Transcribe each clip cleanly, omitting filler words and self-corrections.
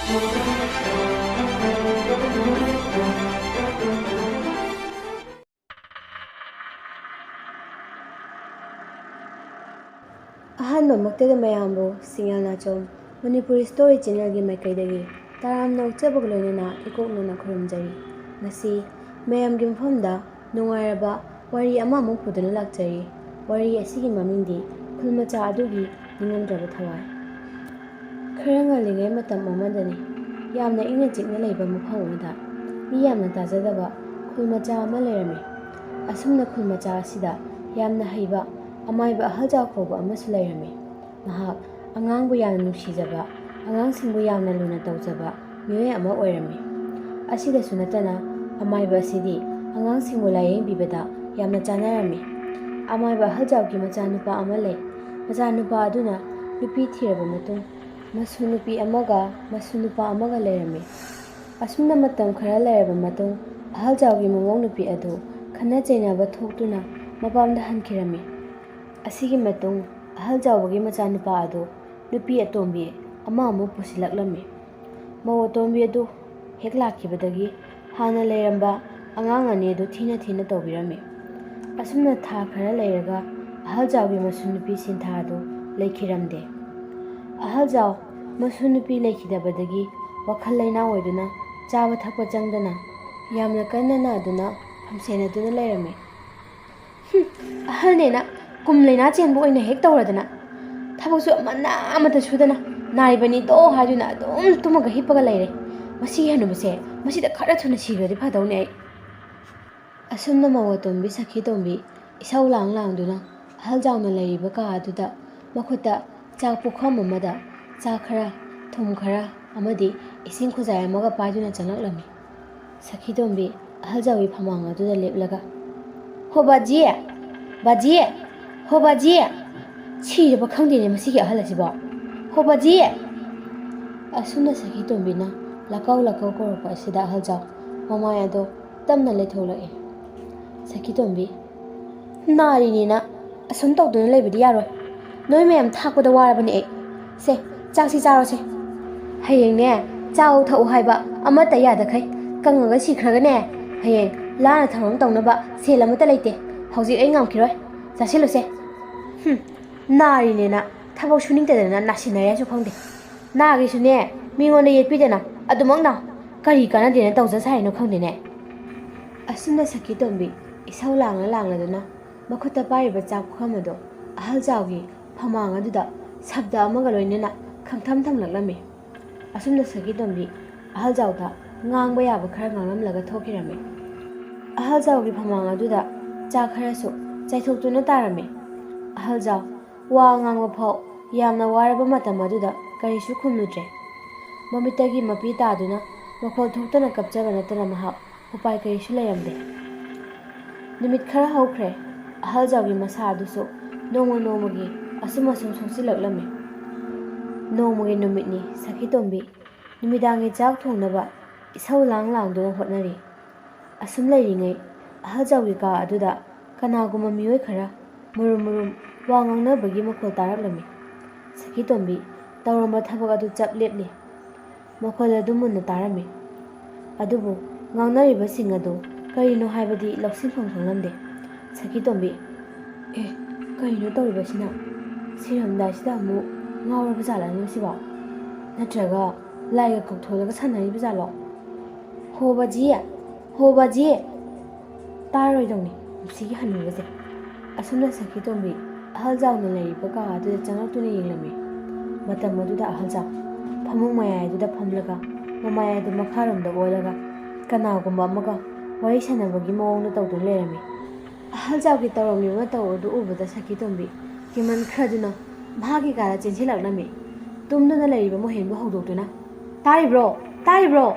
ꯑꯍꯥꯟꯕꯃꯛꯇꯗ ꯃꯌꯥꯝꯕꯨ ꯁꯤꯡꯌꯥꯜꯅꯥꯆꯣꯝ ꯃꯅꯤꯄꯨꯔꯤ ꯁ꯭ꯇꯣꯔꯤ ꯆꯦꯅꯦꯜꯒꯤ ꯃꯥꯏꯀꯩꯗꯒꯤ ꯇꯔꯥꯝꯅ ꯑꯣꯛꯆꯕꯒ ꯂꯣꯏꯅꯅ ꯏꯀꯣꯛꯅꯅ ꯈꯨꯔꯨꯝꯖꯔꯤ꯫ ꯉꯁꯤ ꯃꯌꯥꯝꯒꯤ ꯃꯐꯝꯗ ꯅꯨꯡꯉꯥꯏꯔꯕ ꯋꯥꯔꯤ ꯑꯃꯃꯨꯛ ꯄꯨꯗꯨꯅ ꯂꯥꯛꯆꯔꯤ꯫ ꯋꯥꯔꯤ ꯑꯁꯤꯒꯤ ꯃꯃꯤꯡꯗꯤ ꯈꯨꯜꯃꯆꯥ ꯑꯗꯨꯒꯤ ꯅꯤꯡꯉꯝꯗ꯭ꯔꯕ ꯊꯋꯥꯏ꯫ ꯈꯔ ꯉꯜꯂꯤꯉꯩ ꯃꯇꯝ ꯑꯃꯗꯅꯤ, ꯌꯥꯝꯅ ꯏꯪꯅ ꯆꯤꯛꯅ ꯂꯩꯕ ꯃꯐꯝ ꯑꯃꯗ ꯃꯤ ꯌꯥꯝꯅ ꯇꯥꯖꯗꯕ ꯈꯨꯜꯃꯆꯥ ꯑꯃ ꯂꯩꯔꯝꯃꯤ꯫ ꯑꯁꯨꯝꯅ ꯈꯨꯜꯃꯆꯥ ꯑꯁꯤꯗ ꯌꯥꯝꯅ ꯍꯩꯕ ꯑꯃꯥꯏꯕ ꯑꯍꯜꯖꯥꯎ ꯀꯧꯕ ꯑꯃꯁꯨ ꯂꯩꯔꯝꯃꯤ꯫ ꯃꯍꯥꯛ ꯑꯉꯥꯡꯕꯨ ꯌꯥꯝꯅ ꯅꯨꯡꯁꯤꯖꯕ, ꯑꯉꯥꯡꯁꯤꯡꯕꯨ ꯌꯥꯝꯅ ꯂꯨꯅ ꯇꯧꯖꯕ ꯃꯤꯑꯣꯏ ꯑꯃ ꯑꯣꯏꯔꯝꯃꯤ꯫ ꯑꯁꯤꯗꯁꯨ ꯅꯠꯇꯅ ꯑꯃꯥꯏꯕ ꯑꯁꯤꯗꯤ ꯑꯉꯥꯡꯁꯤꯡꯕꯨ ꯂꯥꯌꯦꯡꯕꯤꯕꯗ ꯌꯥꯝꯅ ꯆꯥꯅꯔꯝꯃꯤ꯫ ꯑꯃꯥꯏꯕ ꯑꯍꯜꯖꯥꯎꯒꯤ ꯃꯆꯥꯅꯨꯄꯥ ꯑꯃ ꯂꯩ꯫ ꯃꯆꯥꯅꯨꯄꯥ ꯑꯗꯨꯅ ꯅꯨꯄꯤ ꯊꯤꯔꯕ ꯃꯇꯨꯡ ꯃꯁꯨ ꯅꯨꯄꯤ ꯑꯃꯒ ꯃꯁꯨ ꯅꯨꯄꯥ ꯑꯃꯒ ꯂꯩꯔꯝꯃꯤ꯫ ꯑꯁꯨꯝꯅ ꯃꯇꯝ ꯈꯔ ꯂꯩꯔꯕ ꯃꯇꯨꯡ ꯑꯍꯜꯖꯥꯎꯒꯤ ꯃꯃꯧ ꯅꯨꯄꯤ ꯑꯗꯨ ꯈꯟꯅ ꯆꯩꯅꯕ ꯊꯣꯛꯇꯨꯅ ꯃꯄꯥꯝꯗ ꯍꯟꯈꯤꯔꯝꯃꯤ꯫ ꯑꯁꯤꯒꯤ ꯃꯇꯨꯡ ꯑꯍꯜꯖꯥꯎꯕꯒꯤ ꯃꯆꯥꯅꯨꯄꯥ ꯑꯗꯨ ꯅꯨꯄꯤ ꯑꯇꯣꯝꯕꯤ ꯑꯃ ꯑꯃꯨꯛ ꯄꯨꯁꯤꯜꯂꯛꯂꯝꯃꯤ꯫ ꯃꯧ ꯑꯇꯣꯝꯕꯤ ꯑꯗꯨ ꯍꯦꯛ ꯂꯥꯛꯈꯤꯕꯗꯒꯤ ꯍꯥꯟꯅ ꯂꯩꯔꯝꯕ ꯑꯉꯥꯡ ꯑꯅꯤ ꯑꯗꯨ ꯊꯤꯅ ꯊꯤꯅ ꯇꯧꯕꯤꯔꯝꯃꯤ꯫ ꯑꯁꯨꯝꯅ ꯊꯥ ꯈꯔ ꯂꯩꯔꯒ ꯑꯍꯜꯖꯥꯎꯒꯤ ꯃꯁꯨ ꯅꯨꯄꯤ ꯁꯤꯟꯊꯥ ꯑꯗꯨ ꯂꯩꯈꯤꯔꯝꯗꯦ꯫ ꯑꯍꯜꯖꯥꯎ ꯃꯁꯨ ꯅꯨꯄꯤ ꯂꯩꯈꯤꯗꯕꯗꯒꯤ ꯋꯥꯈꯜ ꯂꯩꯅꯥ ꯑꯣꯏꯗꯨꯅ ꯆꯥꯕ ꯊꯛꯄ ꯆꯪꯗꯅ ꯌꯥꯝꯅ ꯀꯟꯅ ꯅꯥꯗꯨꯅ ꯐꯝꯁꯦꯟꯅꯗꯨꯅ ꯂꯩꯔꯝꯃꯤ꯫ ꯑꯍꯜꯅꯦꯅ ꯀꯨꯝ ꯂꯩꯅꯥ ꯆꯦꯟꯕ ꯑꯣꯏꯅ ꯍꯦꯛ ꯇꯧꯔꯗꯅ ꯊꯕꯛꯁꯨ ꯑꯃꯠꯇ ꯁꯨꯗꯅ ꯅꯥꯔꯤꯕꯅꯤꯗꯣ ꯍꯥꯏꯗꯨꯅ ꯑꯗꯨꯝ ꯇꯨꯝꯃꯒ ꯍꯤꯞꯄꯒ ꯂꯩꯔꯦ꯫ ꯃꯁꯤꯒꯤ ꯍꯅꯨꯕꯁꯦ ꯃꯁꯤꯗ ꯈꯔ ꯊꯨꯅ ꯁꯤꯈ꯭ꯔꯗꯤ ꯐꯗꯧꯅꯦ ꯑꯩ꯫ ꯑꯁꯨꯝꯅ ꯃꯧ ꯑꯇꯣꯝꯕꯤ ꯁꯈꯤꯇꯣꯝꯕꯤ ꯏꯁꯧ ꯂꯥꯡꯗꯨꯅ ꯑꯍꯜꯖꯥꯎꯅ ꯂꯩꯔꯤꯕ ꯀꯥ ꯑꯗꯨꯗ ꯃꯈꯨꯠꯇ ꯆꯥꯛ ꯄꯨꯈꯝ ꯑꯃꯗ ꯆꯥꯛ ꯈꯔ, ꯊꯨꯝ ꯈꯔ ꯑꯃꯗꯤ ꯏꯁꯤꯡ ꯈꯨꯖꯥꯏ ꯑꯃꯒ ꯄꯥꯏꯗꯨꯅ ꯆꯪꯂꯛꯂꯝꯃꯤ꯫ ꯁꯈꯤꯇꯣꯝꯕꯤ ꯑꯍꯜꯖꯥꯎꯒꯤ ꯐꯝꯃꯥꯡ ꯑꯗꯨꯗ ꯂꯦꯞꯂꯒ, "ꯍꯣ ꯕꯥꯖꯤ, ꯕꯥꯖꯤ, ꯍꯣ ꯕꯥꯖꯤ, ꯁꯤꯔꯕ ꯈꯪꯗꯦꯅꯦ ꯃꯁꯤꯒꯤ ꯑꯍꯜ ꯑꯁꯤꯕꯣ, ꯍꯣ ꯕꯥꯖꯤ!" ꯑꯁꯨꯝꯅ ꯁꯈꯤꯇꯣꯝꯕꯤꯅ ꯂꯀꯧ ꯀꯧꯔꯛꯄ ꯑꯁꯤꯗ ꯑꯍꯜꯖꯥꯎ ꯃꯃꯥꯏ ꯑꯗꯣ ꯇꯞꯅ ꯂꯩꯊꯣꯛꯂꯛꯏ꯫ ꯁꯈꯤꯇꯣꯝꯕꯤ, "ꯅꯥꯔꯤꯅꯦꯅ ꯑꯁꯨꯝ ꯇꯧꯗꯨꯅ ꯂꯩꯕꯗꯤ ꯌꯥꯔꯣꯏ꯫ ꯅꯣꯏ ꯃꯌꯥꯝ ꯊꯥꯛꯄꯗ ꯋꯥꯔꯕꯅꯦ ꯑꯩ꯫ ꯁꯦ, ꯆꯥꯛꯁꯤ ꯆꯥꯔꯣꯁꯦ꯫ ꯍꯌꯦꯡꯅꯦ ꯆꯥꯎ ꯊꯛꯎ ꯍꯥꯏꯕ ꯑꯃꯠꯇ ꯌꯥꯗꯈꯩ ꯀꯪꯉꯒ ꯁꯤꯈ꯭ꯔꯒꯅꯦ ꯍꯌꯦꯡ ꯂꯥꯟꯅ ꯊꯧꯔꯥꯡ ꯇꯧꯅꯕ ꯁꯦꯜ ꯑꯃꯠꯇ ꯂꯩꯇꯦ꯫ ꯍꯧꯖꯤꯛ ꯑꯩ ꯉꯝꯈꯤꯔꯣꯏ꯫ ꯆꯥꯁꯤꯜꯂꯨꯁꯦ꯫ ꯅꯥꯔꯤꯅꯦꯅ ꯊꯕꯛ ꯁꯨꯅꯤꯡꯗꯗꯅ ꯅꯥꯁꯤꯟꯅꯔꯦꯁꯨ ꯈꯪꯗꯦ꯫ ꯅꯥꯒꯦꯁꯨꯅꯦ ꯃꯤꯉꯣꯟꯗ ꯌꯦꯠꯄꯤꯗꯅ ꯑꯗꯨꯃꯛ ꯅꯥꯎ꯫ ꯀꯔꯤ ꯀꯥꯟꯅꯗꯦꯅ ꯇꯧꯖ ꯁꯥꯔꯤꯅꯣ ꯈꯪꯗꯦꯅꯦ." ꯑꯁꯨꯝꯅ ꯁꯈꯤꯇꯣꯝꯕꯤ ꯏꯁꯧ ꯂꯥꯡꯂꯗꯨꯅ ꯃꯈꯨꯠꯇ ꯄꯥꯏꯔꯤꯕ ꯆꯥꯛ ꯄꯨꯈꯝ ꯑꯗꯨ ꯑꯍꯜꯖꯥꯎꯒꯤ ꯐꯝꯃꯥꯡ ꯑꯗꯨꯗ ꯁꯕꯗ ꯑꯃꯒ ꯂꯣꯏꯅꯅ ꯈꯪꯊꯝ ꯊꯝꯂꯛꯂꯝꯃꯤ꯫ ꯑꯁꯨꯝꯅ ꯁꯈꯤꯇꯣꯝꯕꯤ ꯑꯍꯜꯖꯥꯎꯗ ꯉꯥꯡꯕ ꯌꯥꯕ ꯈꯔ ꯉꯥꯡꯂꯝꯂꯒ ꯊꯣꯛꯈꯤꯔꯝꯃꯤ꯫ ꯑꯍꯜꯖꯥꯎꯒꯤ ꯐꯝꯃꯥꯡ ꯑꯗꯨꯗ ꯆꯥꯛ ꯈꯔꯁꯨ ꯆꯥꯏꯊꯣꯛꯇꯨꯅ ꯇꯥꯔꯝꯃꯤ꯫ ꯑꯍꯜꯖꯥꯎ ꯋꯥ ꯉꯥꯡꯕ ꯐꯥꯎ ꯌꯥꯝꯅ ꯋꯥꯔꯕ ꯃꯇꯝ ꯑꯗꯨꯗ ꯀꯔꯤꯁꯨ ꯈꯨꯝꯂꯨꯗ꯭ꯔꯦ꯫ ꯃꯃꯤꯠꯇꯒꯤ ꯃꯄꯤ ꯇꯥꯗꯨꯅ ꯃꯈꯣꯜ ꯊꯣꯛꯇꯅ ꯀꯞꯆꯕ ꯅꯠꯇꯅ ꯃꯍꯥꯛ ꯎꯄꯥꯏ ꯀꯔꯤꯁꯨ ꯂꯩꯔꯝꯗꯦ꯫ ꯅꯨꯃꯤꯠ ꯈꯔ ꯍꯧꯈ꯭ꯔꯦ꯫ ꯑꯍꯜꯖꯥꯎꯒꯤ ꯃꯁꯥ ꯑꯗꯨꯁꯨ ꯅꯣꯡꯃ ꯅꯣꯡꯃꯒꯤ ꯑꯁꯨꯝ ꯁꯣꯛꯆꯤꯜꯂꯛꯂꯝꯃꯤ꯫ ꯅꯣꯡꯃꯒꯤ ꯅꯨꯃꯤꯠꯅꯤ ꯁꯈꯤꯇꯣꯝꯕꯤ ꯅꯨꯃꯤꯗꯥꯡꯒꯤ ꯆꯥꯛ ꯊꯣꯡꯅꯕ ꯏꯁꯧ ꯂꯥꯡꯗꯨꯅ ꯍꯣꯠꯅꯔꯤ꯫ ꯑꯁꯨꯝ ꯂꯩꯔꯤꯉꯩ ꯑꯍꯜꯖꯥꯎꯒꯤ ꯀꯥ ꯑꯗꯨꯗ ꯀꯅꯥꯒꯨꯝꯕ ꯃꯤꯑꯣꯏ ꯈꯔ ꯃꯨꯔꯨꯝ ꯃꯨꯔꯨꯝ ꯋꯥ ꯉꯥꯡꯅꯕꯒꯤ ꯃꯈꯣꯜ ꯇꯥꯔꯛꯂꯝꯃꯤ꯫ ꯁꯈꯤꯇꯣꯝꯕꯤ ꯇꯧꯔꯝꯕ ꯊꯕꯛ ꯑꯗꯨ ꯆꯞ ꯂꯦꯞꯂꯤ꯫ ꯃꯈꯣꯜ ꯑꯗꯨ ꯃꯨꯟꯅ ꯇꯥꯔꯝꯃꯤ꯫ ꯑꯗꯨꯕꯨ ꯉꯥꯡꯅꯔꯤꯕꯁꯤꯡ ꯑꯗꯨ ꯀꯔꯤꯅꯣ ꯍꯥꯏꯕꯗꯤ ꯂꯧꯁꯤꯟꯐꯝ ꯈꯪꯂꯝꯗꯦ꯫ ꯁꯈꯤꯇꯣꯝꯕꯤ, ꯀꯔꯤꯅꯣ ꯇꯧꯔꯤꯕꯁꯤꯅ? ꯁꯤꯔꯝꯗꯥꯏꯁꯤꯗ ꯑꯃꯨꯛ ꯉꯥꯎꯔꯕ ꯖꯥꯠꯂꯅꯦ ꯃꯁꯤꯕꯣ? ꯅꯠꯇ꯭ꯔꯒ ꯂꯥꯏꯒ ꯀꯧꯊꯣꯛꯂꯒ ꯁꯥꯟꯅꯔꯤꯕ ꯖꯥꯠꯂꯣ? ꯍꯣ ꯕꯥꯖꯤ, ꯍꯣ ꯕꯥꯖꯤ! ꯇꯥꯔꯔꯣꯏꯗꯧꯅꯤ ꯃꯁꯤꯒꯤ ꯍꯟꯅꯨꯕꯁꯦ꯫ ꯑꯁꯨꯝꯅ ꯁꯈꯤꯇꯣꯝꯕꯤ ꯑꯍꯜꯖꯥꯎꯅ ꯂꯩꯔꯤꯕ ꯀꯥ ꯑꯗꯨꯗ ꯆꯪꯂꯛꯇꯨꯅ ꯌꯦꯡꯂꯝꯃꯤ꯫ ꯃꯇꯝ ꯑꯗꯨꯗ ꯑꯍꯜꯖꯥꯎ ꯐꯃꯨꯡ ꯃꯌꯥꯏ ꯑꯗꯨꯗ ꯐꯝꯂꯒ ꯃꯃꯥꯏ ꯑꯗꯨ ꯃꯈꯥꯔꯣꯝꯗ ꯑꯣꯜꯂꯒ ꯀꯅꯥꯒꯨꯝꯕ ꯑꯃꯒ ꯋꯥꯔꯤ ꯁꯥꯟꯅꯕꯒꯤ ꯃꯑꯣꯡꯗ ꯇꯧꯗꯨꯅ ꯂꯩꯔꯝꯃꯤ꯫ ꯑꯍꯜꯖꯥꯎꯒꯤ ꯇꯧꯔꯝꯂꯤꯕ ꯃꯇꯧ ꯑꯗꯨ ꯎꯕꯗ ꯁꯈꯤꯇꯣꯝꯕꯤ ꯀꯤꯃꯟꯈ꯭ꯔꯗꯨꯅ ꯃꯍꯥꯛꯀꯤ ꯀꯥꯗ ꯆꯦꯟꯁꯤꯜꯂꯛꯂꯝꯃꯤ꯫ ꯇꯨꯝꯗꯨꯅ ꯂꯩꯔꯤꯕ ꯃꯣꯍꯦꯟꯕꯨ ꯍꯧꯗꯣꯛꯇꯨꯅ, "ꯇꯥꯔꯤꯕ꯭ꯔꯣ? ꯇꯥꯔꯤꯕ꯭ꯔꯣ?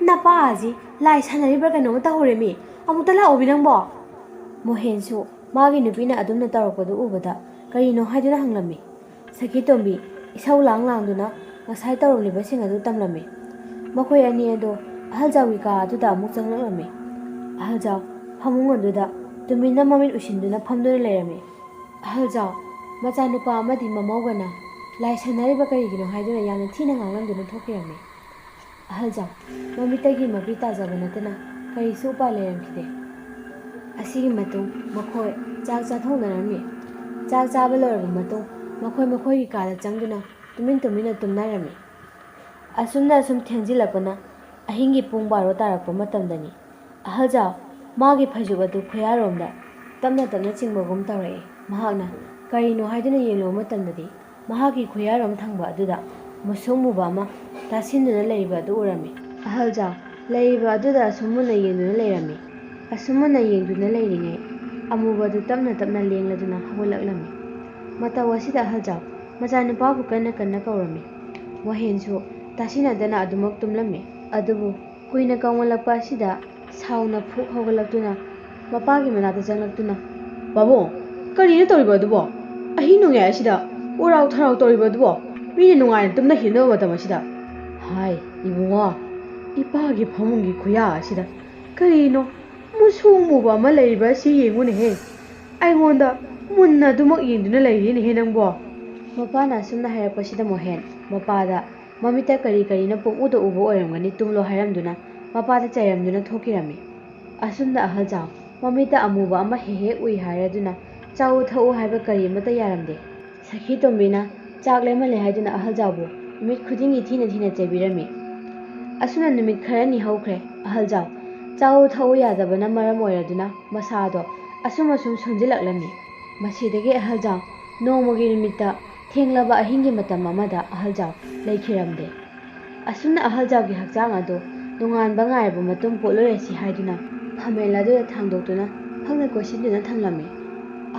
ꯅꯄꯥ ꯑꯁꯤ ꯂꯥꯏ ꯁꯥꯟꯅꯔꯤꯕ꯭ꯔꯥ ꯀꯩꯅꯣꯝꯃ ꯇꯧꯍꯧꯔꯦꯃꯤ, ꯑꯃꯨꯛꯇ ꯂꯥꯛꯑꯣꯃꯤ ꯅꯪꯕꯣ!" ꯃꯣꯍꯦꯟꯁꯨ ꯃꯥꯒꯤ ꯅꯨꯄꯤꯅ ꯑꯗꯨꯝꯅ ꯇꯧꯔꯛꯄꯗꯨ ꯎꯕꯗ ꯀꯔꯤꯅꯣ ꯍꯥꯏꯗꯨꯅ ꯍꯪꯂꯝꯃꯤ꯫ ꯁꯈꯤꯇꯣꯝꯕꯤ ꯏꯁꯧ ꯂꯥꯡꯗꯨꯅ ꯉꯁꯥꯏ ꯇꯧꯔꯝꯂꯤꯕꯁꯤꯡ ꯑꯗꯨ ꯇꯝꯂꯝꯃꯤ꯫ ꯃꯈꯣꯏ ꯑꯅꯤ ꯑꯗꯨ ꯑꯍꯜꯖꯥꯎꯒꯤ ꯀꯥ ꯑꯗꯨꯗ ꯑꯃꯨꯛ ꯆꯪꯂꯛꯂꯝꯃꯤ꯫ ꯑꯍꯜꯖꯥꯎ ꯐꯃꯨꯡ ꯑꯗꯨꯗ ꯇꯨꯃꯤꯟꯅ ꯃꯃꯤꯠ ꯎꯏꯁꯤꯟꯗꯨꯅ ꯐꯝꯗꯨꯅ ꯂꯩꯔꯝꯃꯤ꯫ ꯑꯍꯜꯖꯥꯎ ꯃꯆꯥꯅꯨꯄꯥ ꯑꯃꯗꯤ ꯃꯃꯧꯒꯅ ꯂꯥꯏ ꯁꯥꯟꯅꯔꯤꯕ ꯀꯔꯤꯒꯤꯅꯣ ꯍꯥꯏꯗꯨꯅ ꯌꯥꯝꯅ ꯊꯤꯅ ꯉꯥꯡꯂꯝꯗꯨꯅ ꯊꯣꯛꯈꯤꯔꯝꯃꯤ꯫ ꯑꯍꯜꯖꯥꯎ ꯃꯃꯤꯠꯇꯒꯤ ꯃꯄꯤ ꯇꯥꯖꯕ ꯅꯠꯇꯅ ꯀꯔꯤꯁꯨ ꯎꯄꯥꯏ ꯂꯩꯔꯝꯈꯤꯗꯦ꯫ ꯑꯁꯤꯒꯤ ꯃꯇꯨꯡ ꯃꯈꯣꯏ ꯆꯥꯛ ꯆꯥꯊꯣꯛꯅꯔꯝꯃꯤ꯫ ꯆꯥꯛ ꯆꯥꯕ ꯂꯣꯏꯔꯕ ꯃꯇꯨꯡ ꯃꯈꯣꯏ ꯃꯈꯣꯏꯒꯤ ꯀꯥꯗ ꯆꯪꯗꯨꯅ ꯇꯨꯃꯤꯟꯅ ꯇꯨꯝꯅꯔꯝꯃꯤ꯫ ꯑꯁꯨꯝꯅ ꯁꯨꯝ ꯊꯦꯡꯖꯤꯜꯂꯛꯄꯅ ꯑꯍꯤꯡꯒꯤ ꯄꯨꯡ 12 ꯇꯥꯔꯛꯄ ꯃꯇꯝꯗꯅꯤ ꯑꯍꯜꯖꯥꯎ ꯃꯥꯒꯤ ꯐꯩꯖꯨꯞ ꯑꯗꯨ ꯈꯨꯌꯥꯔꯣꯝꯗ ꯇꯞꯅ ꯆꯤꯡꯕꯒꯨꯝ ꯇꯧꯔꯛꯏ꯫ ꯃꯍꯥꯛꯅ ꯀꯔꯤꯅꯣ ꯍꯥꯏꯗꯨꯅ ꯌꯦꯡꯂꯨꯕ ꯃꯇꯝꯗꯗꯤ ꯃꯍꯥꯛꯀꯤ ꯈꯨꯌꯥꯔꯣꯝ ꯊꯪꯕ ꯑꯗꯨꯗ ꯃꯨꯁꯨꯛ ꯃꯨꯕ ꯑꯃ ꯇꯥꯁꯤꯟꯗꯨꯅ ꯂꯩꯔꯤꯕ ꯑꯗꯨ ꯎꯔꯝꯃꯤ꯫ ꯑꯍꯜꯖꯥꯎ ꯂꯩꯔꯤꯕ ꯑꯗꯨꯗ ꯑꯁꯨꯝ ꯃꯨꯟꯅ ꯌꯦꯡꯗꯨꯅ ꯂꯩꯔꯝꯃꯤ꯫ ꯑꯁꯨꯝ ꯃꯨꯟꯅ ꯌꯦꯡꯗꯨꯅ ꯂꯩꯔꯤꯉꯩ ꯑꯃꯨꯕ ꯑꯗꯨ ꯇꯞꯅ ꯂꯦꯡꯂꯗꯨꯅ ꯍꯧꯒꯠꯂꯛꯂꯝꯃꯤ꯫ ꯃꯇꯧ ꯑꯁꯤꯗ ꯑꯍꯜꯖꯥꯎ ꯃꯆꯥꯅꯨꯄꯥꯕꯨ ꯀꯟꯅ ꯀꯧꯔꯝꯃꯤ꯫ ꯃꯣꯍꯦꯟꯁꯨ ꯇꯥꯁꯤꯟꯅꯗꯅ ꯑꯗꯨꯃꯛ ꯇꯨꯝꯂꯝꯃꯤ꯫ ꯑꯗꯨꯕꯨ ꯀꯨꯏꯅ ꯀꯧꯃꯜꯂꯛꯄ ꯑꯁꯤꯗ ꯁꯥꯎꯅ ꯐꯨꯛ ꯍꯧꯒꯠꯂꯛꯇꯨꯅ ꯃꯄꯥꯒꯤ ꯃꯅꯥꯛꯇ ꯆꯪꯂꯛꯇꯨꯅ "ꯄꯥꯕꯨꯡ, ꯀꯔꯤꯅꯣ ꯇꯧꯔꯤꯕ ꯑꯗꯨꯕꯣ? ꯑꯍꯤꯡ ꯅꯣꯡꯌꯥꯏ ꯑꯁꯤꯗ ꯎꯔꯥꯎ ꯊꯔꯥꯎ ꯇꯧꯔꯤꯕ ꯑꯗꯨꯕꯣ? ꯃꯤꯅ ꯅꯨꯡꯉꯥꯏꯅ ꯇꯨꯝꯅ ꯍꯤꯞꯅꯕ ꯃꯇꯝ ꯑꯁꯤꯗ? ꯍꯥꯏ ꯏꯕꯨꯡꯉꯣ, ꯏꯄꯥꯒꯤ ꯐꯃꯨꯡꯒꯤ ꯈꯨꯌꯥ ꯑꯁꯤꯗ ꯀꯔꯤꯅꯣ ꯃꯨꯁꯨꯛ ꯃꯨꯕ ꯑꯃ ꯂꯩꯔꯤꯕ ꯑꯁꯤ ꯌꯦꯡꯉꯨꯅꯦꯍꯦ꯫ ꯑꯩꯉꯣꯟꯗ ꯃꯨꯟꯅ ꯑꯗꯨꯃꯛ ꯌꯦꯡꯗꯨꯅ ꯂꯩꯔꯤꯅꯦꯍꯦ ꯅꯪꯕꯣ." ꯃꯄꯥꯅ ꯑꯁꯨꯝꯅ ꯍꯥꯏꯔꯛꯄꯁꯤꯗ ꯃꯣꯍꯦꯟ ꯃꯄꯥꯗ ꯃꯃꯤꯠꯇ ꯀꯔꯤꯅꯣ ꯄꯨꯡꯎꯗ ꯎꯕ ꯑꯣꯏꯔꯝꯒꯅꯤ ꯇꯨꯝꯂꯣ ꯍꯥꯏꯔꯝꯗꯨꯅ ꯃꯄꯥꯗ ꯆꯩꯔꯝꯗꯨꯅ ꯊꯣꯛꯈꯤꯔꯝꯃꯤ꯫ ꯑꯁꯨꯝꯅ ꯑꯍꯜꯖꯥꯎ ꯃꯃꯤꯠꯇ ꯑꯃꯨꯕ ꯑꯃ ꯍꯦꯛ ꯎꯏ ꯍꯥꯏꯔꯗꯨꯅ ꯆꯥꯎ ꯊꯛꯎ ꯍꯥꯏꯕ ꯀꯔꯤ ꯑꯃꯠꯇ ꯌꯥꯔꯝꯗꯦ꯫ ꯁꯈꯤ ꯇꯣꯝꯕꯤꯅ ꯆꯥꯛ ꯂꯦꯝꯍꯜꯂꯦ ꯍꯥꯏꯗꯨꯅ ꯑꯍꯜꯖꯥꯎꯕꯨ ꯅꯨꯃꯤꯠ ꯈꯨꯗꯤꯡꯒꯤ ꯊꯤꯅ ꯆꯩꯕꯤꯔꯝꯃꯤ꯫ ꯑꯁꯨꯝꯅ ꯅꯨꯃꯤꯠ ꯈꯔꯅꯤ ꯍꯧꯈ꯭ꯔꯦ꯫ ꯑꯍꯜꯖꯥꯎ ꯆꯥꯎ ꯊꯛꯎ ꯌꯥꯗꯕꯅ ꯃꯔꯝ ꯑꯣꯏꯔꯗꯨꯅ ꯃꯁꯥꯗꯣ ꯑꯁꯨꯝ ꯁꯣꯟꯖꯤꯜꯂꯛꯂꯝꯃꯤ꯫ ꯃꯁꯤꯗꯒꯤ ꯑꯍꯜꯖꯥꯎ ꯅꯣꯡꯃꯒꯤ ꯅꯨꯃꯤꯠꯇ ꯊꯦꯡꯂꯕ ꯑꯍꯤꯡꯒꯤ ꯃꯇꯝ ꯑꯃꯗ ꯑꯍꯜꯖꯥꯎ ꯂꯩꯈꯤꯔꯝꯗꯦ꯫ ꯑꯁꯨꯝꯅ ꯑꯍꯜꯖꯥꯎꯒꯤ ꯍꯛꯆꯥꯡ ꯑꯗꯨ ꯅꯣꯡꯉꯥꯟꯕ ꯉꯥꯏꯔꯕ ꯃꯇꯨꯡ ꯄꯣꯠꯂꯣꯏꯔꯁꯤ ꯍꯥꯏꯗꯨꯅ ꯐꯝꯃꯦꯟ ꯑꯗꯨꯗ ꯊꯥꯡꯗꯣꯛꯇꯨꯅ ꯐꯛꯅ ꯀꯣꯏꯁꯤꯟꯗꯨꯅ ꯊꯝꯂꯝꯃꯤ꯫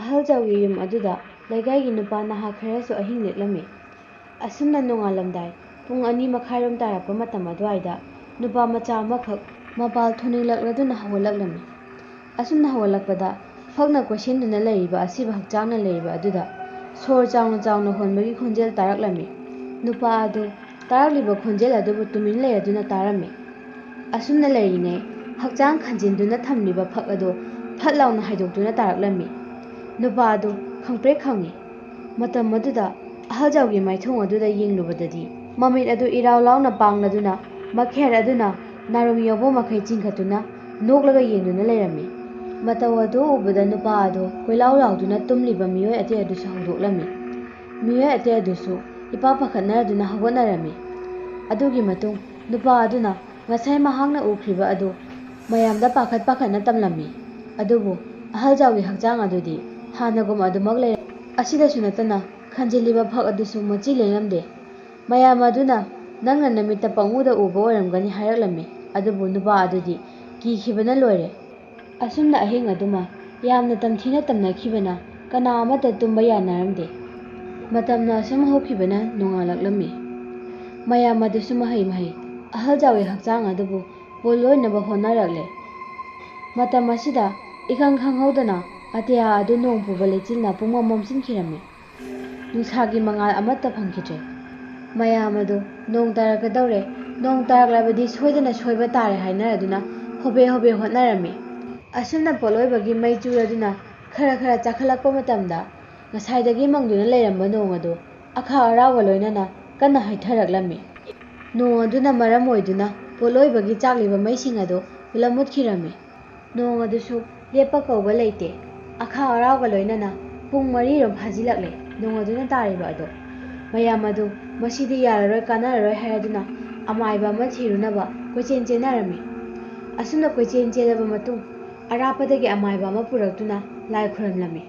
ꯑꯍꯜꯖꯥꯎꯒꯤ ꯌꯨꯝ ꯑꯗꯨꯗ ꯂꯩꯀꯥꯏꯒꯤ ꯅꯨꯄꯥ ꯅꯍꯥ ꯈꯔꯁꯨ ꯑꯍꯤꯡ ꯂꯦꯛꯂꯝꯃꯤ꯫ ꯑꯁꯨꯝꯅ ꯅꯣꯡꯉꯥꯜꯂꯝꯗꯥꯏ ꯄꯨꯡ 2:30 ꯇꯥꯔꯛꯄ ꯃꯇꯝ ꯑꯗꯨꯋꯥꯏꯗ ꯅꯨꯄꯥ ꯃꯆꯥ ꯑꯃꯈꯛ ꯃꯄꯥꯜ ꯊꯣꯛꯅꯤꯡꯂꯛꯂꯗꯨꯅ ꯍꯧꯒꯠꯂꯛꯂꯝꯃꯤ꯫ ꯑꯁꯨꯝꯅ ꯍꯧꯒꯠꯂꯛꯄꯗ ꯐꯛꯅ ꯀꯣꯏꯁꯤꯟꯗꯨꯅ ꯂꯩꯔꯤꯕ ꯑꯁꯤꯕ ꯍꯛꯆꯥꯡꯅ ꯂꯩꯔꯤꯕ ꯑꯗꯨꯗ ꯁꯣꯔ ꯆꯥꯎꯅ ꯍꯣꯟꯕꯒꯤ ꯈꯣꯟꯖꯦꯜ ꯇꯥꯔꯛꯂꯝꯃꯤ꯫ ꯅꯨꯄꯥ ꯑꯗꯨ ꯇꯥꯔꯛꯂꯤꯕ ꯈꯣꯟꯖꯦꯜ ꯑꯗꯨꯕꯨ ꯇꯨꯃꯤꯟ ꯂꯩꯔꯗꯨꯅ ꯇꯥꯔꯝꯃꯤ꯫ ꯑꯁꯨꯝꯅ ꯂꯩꯔꯤꯉꯩ ꯍꯛꯆꯥꯡ ꯈꯟꯖꯤꯟꯗꯨꯅ ꯊꯝꯂꯤꯕ ꯐꯛ ꯑꯗꯨ ꯐꯠ ꯂꯥꯎꯅ ꯍꯥꯏꯗꯣꯛꯇꯨꯅ ꯇꯥꯔꯛꯂꯝꯃꯤ꯫ ꯅꯨꯄꯥ ꯑꯗꯨ ꯈꯪꯄ꯭ꯔꯦꯛ ꯈꯪꯏ꯫ ꯃꯇꯝ ꯑꯗꯨꯗ ꯑꯍꯜꯖꯥꯎꯒꯤ ꯃꯥꯏꯊꯣꯡ ꯑꯗꯨꯗ ꯌꯦꯡꯂꯨꯕꯗꯗꯤ ꯃꯃꯤꯠ ꯑꯗꯨ ꯏꯔꯥꯎ ꯂꯥꯎꯅ ꯄꯥꯡꯂꯗꯨꯅ ꯃꯈꯦꯔ ꯑꯗꯨꯅ ꯅꯥꯔꯨꯝ ꯌꯧꯕ ꯃꯈꯩ ꯆꯤꯡꯈꯠꯇꯨꯅ ꯅꯣꯛꯂꯒ ꯌꯦꯡꯗꯨꯅ ꯂꯩꯔꯝꯃꯤ꯫ ꯃꯇꯧ ꯑꯗꯨ ꯎꯕꯗ ꯅꯨꯄꯥ ꯑꯗꯨ ꯀꯣꯏꯂꯥꯎ ꯂꯥꯎꯗꯨꯅ ꯇꯨꯝꯂꯤꯕ ꯃꯤꯑꯣꯏ ꯑꯇꯩ ꯑꯗꯨꯁꯨ ꯍꯧꯗꯣꯛꯂꯝꯃꯤ꯫ ꯃꯤꯑꯣꯏ ꯑꯇꯩ ꯑꯗꯨꯁꯨ ꯏꯄꯥ ꯄꯥꯈꯠꯅꯔꯗꯨꯅ ꯍꯧꯒꯠꯅꯔꯝꯃꯤ꯫ ꯑꯗꯨꯒꯤ ꯃꯇꯨꯡ ꯅꯨꯄꯥ ꯑꯗꯨꯅ ꯉꯁꯥꯏ ꯃꯍꯥꯛꯅ ꯎꯈ꯭ꯔꯤꯕ ꯑꯗꯨ ꯃꯌꯥꯝꯗ ꯄꯥꯈꯠꯅ ꯇꯝꯂꯝꯃꯤ꯫ ꯑꯗꯨꯕꯨ ꯑꯍꯜꯖꯥꯎꯒꯤ ꯍꯛꯆꯥꯡ ꯑꯗꯨꯗꯤ ꯍꯥꯟꯅꯒꯨꯝ ꯑꯗꯨꯃꯛ ꯂꯩꯔꯝꯃꯤ꯫ ꯑꯁꯤꯗꯁꯨ ꯅꯠꯇꯅ ꯈꯟꯖꯤꯜꯂꯤꯕ ꯐꯛ ꯑꯗꯨꯁꯨ ꯃꯆꯤ ꯂꯦꯡꯂꯝꯗꯦ꯫ ꯃꯌꯥꯝ ꯑꯗꯨꯅ ꯅꯪꯅ ꯅꯃꯤꯠꯇ ꯄꯪꯎꯗ ꯎꯕ ꯑꯣꯏꯔꯝꯒꯅꯤ ꯍꯥꯏꯔꯛꯂꯝꯃꯤ꯫ ꯑꯗꯨꯕꯨ ꯅꯨꯄꯥ ꯑꯗꯨꯗꯤ ꯀꯤꯈꯤꯕꯅ ꯂꯣꯏꯔꯦ꯫ ꯑꯁꯨꯝꯅ ꯑꯍꯤꯡ ꯑꯗꯨꯃ ꯌꯥꯝꯅ ꯇꯝꯊꯤꯅ ꯇꯝꯅꯈꯤꯕꯅ ꯀꯅꯥ ꯑꯃꯠꯇ ꯇꯨꯝꯕ ꯌꯥꯅꯔꯝꯗꯦ꯫ ꯃꯇꯝꯅ ꯑꯁꯨꯝ ꯍꯧꯈꯤꯕꯅ ꯅꯣꯡꯉꯥꯜꯂꯛꯂꯝꯃꯤ꯫ ꯃꯌꯥꯝ ꯑꯗꯨꯁꯨ ꯃꯍꯩ ꯑꯍꯜꯖꯥꯎꯒꯤ ꯍꯛꯆꯥꯡ ꯑꯗꯨꯕꯨ ꯄꯣꯠꯂꯣꯏꯅꯕ ꯍꯣꯠꯅꯔꯛꯂꯦ꯫ ꯃꯇꯝ ꯑꯁꯤꯗ ꯏꯈꯪ ꯈꯪꯍꯧꯗꯅ ꯑꯇꯤꯌꯥ ꯑꯗꯨ ꯅꯣꯡ ꯄꯨꯕ ꯂꯩꯆꯤꯜꯅ ꯄꯨꯡꯃꯝ ꯃꯝꯁꯤꯟꯈꯤꯔꯝꯃꯤ꯫ ꯅꯨꯡꯁꯥꯒꯤ ꯃꯉꯥꯜ ꯑꯃꯠꯇ ꯐꯪꯈꯤꯗ꯭ꯔꯦ꯫ ꯃꯌꯥꯝ ꯑꯗꯨ ꯅꯣꯡ ꯇꯥꯔꯛꯀꯗꯧꯔꯦ, ꯅꯣꯡ ꯇꯥꯔꯛꯂꯕꯗꯤ ꯁꯣꯏꯕ ꯇꯥꯔꯦ ꯍꯥꯏꯅꯔꯗꯨꯅ ꯍꯣꯕꯦ ꯍꯣꯠꯅꯔꯝꯃꯤ꯫ ꯑꯁꯨꯝꯅ ꯄꯣꯠꯂꯣꯏꯕꯒꯤ ꯃꯩ ꯆꯨꯔꯗꯨꯅ ꯈꯔ ꯆꯥꯈꯠꯂꯛꯄ ꯃꯇꯝꯗ ꯉꯁꯥꯏꯗꯒꯤ ꯃꯪꯗꯨꯅ ꯂꯩꯔꯝꯕ ꯅꯣꯡ ꯑꯗꯨ ꯑꯈꯥꯛ ꯑꯔꯥꯎꯒ ꯂꯣꯏꯅꯅ ꯀꯟꯅ ꯍꯩꯊꯔꯛꯂꯝꯃꯤ꯫ ꯅꯣꯡ ꯑꯗꯨꯅ ꯃꯔꯝ ꯑꯣꯏꯗꯨꯅ ꯄꯣꯠꯂꯣꯏꯕꯒꯤ ꯆꯥꯛꯂꯤꯕ ꯃꯩꯁꯤꯡ ꯑꯗꯨ ꯄꯨꯂꯞ ꯃꯨꯠꯈꯤꯔꯝꯃꯤ꯫ ꯅꯣꯡ ꯑꯗꯨꯁꯨ ꯂꯦꯞꯄ ꯀꯧꯕ ꯂꯩꯇꯦ꯫ ꯑꯈꯥꯛ ꯑꯔꯥꯎꯒ ꯂꯣꯏꯅꯅ ꯄꯨꯡ 4 ꯐꯥꯖꯤꯜꯂꯛꯂꯦ ꯅꯣꯡ ꯑꯗꯨꯅ ꯇꯥꯔꯤꯕ ꯑꯗꯣ꯫ ꯃꯌꯥꯝ ꯑꯗꯨ ꯃꯁꯤꯗꯤ ꯌꯥꯔꯔꯣꯏ ꯀꯥꯟꯅꯔꯔꯣꯏ ꯍꯥꯏꯔꯗꯨꯅ ꯑꯃꯥꯏꯕ ꯑꯃ ꯊꯤꯔꯨꯅꯕ ꯀꯣꯏꯆꯦꯟ ꯆꯦꯟꯅꯔꯝꯃꯤ꯫ ꯑꯁꯨꯝꯅ ꯀꯣꯏꯆꯦꯟ ꯆꯦꯜꯂꯕ ꯃꯇꯨꯡ ꯑꯔꯥꯞꯄꯗꯒꯤ ꯑꯃꯥꯏꯕ ꯑꯃ ꯄꯨꯔꯛꯇꯨꯅ ꯂꯥꯏ ꯈꯨꯔꯝꯂꯝꯃꯤ꯫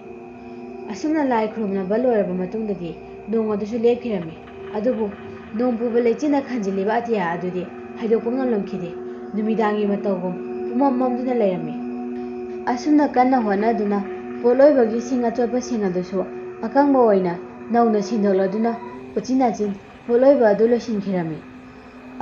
ꯑꯁꯨꯝꯅ ꯂꯥꯏ ꯈꯨꯔꯨꯝꯅꯕ ꯂꯣꯏꯔꯕ ꯃꯇꯨꯡꯗꯗꯤ ꯅꯣꯡ ꯑꯗꯨꯁꯨ ꯂꯦꯞꯈꯤꯔꯝꯃꯤ꯫ ꯑꯗꯨꯕꯨ ꯅꯣꯡ ꯄꯨꯕ ꯂꯩꯆꯤꯜꯅ ꯈꯟꯖꯤꯜꯂꯤꯕ ꯑꯇꯤꯌꯥ ꯑꯗꯨꯗꯤ ꯍꯥꯏꯗꯣꯛꯄ ꯉꯝꯂꯝꯈꯤꯗꯦ꯫ ꯅꯨꯃꯤꯗꯥꯡꯒꯤ ꯃꯇꯧꯒꯨꯝ ꯄꯨꯝꯃꯝ ꯃꯝꯗꯨꯅ ꯂꯩꯔꯝꯃꯤ꯫ ꯑꯁꯨꯝꯅ ꯀꯟꯅ ꯍꯣꯠꯅꯗꯨꯅ ꯄꯣꯠꯂꯣꯏꯕꯒꯤ ꯁꯤꯡ ꯑꯆꯣꯠꯄꯁꯤꯡ ꯑꯗꯨꯁꯨ ꯑꯀꯪꯕ ꯑꯣꯏꯅ ꯅꯧꯅ ꯁꯤꯟꯗꯣꯛꯂꯗꯨꯅ ꯎꯆꯤꯟ ꯅꯥꯆꯤꯟ ꯄꯣꯠꯂꯣꯏꯕ ꯑꯗꯨ ꯂꯣꯏꯁꯤꯟꯈꯤꯔꯝꯃꯤ꯫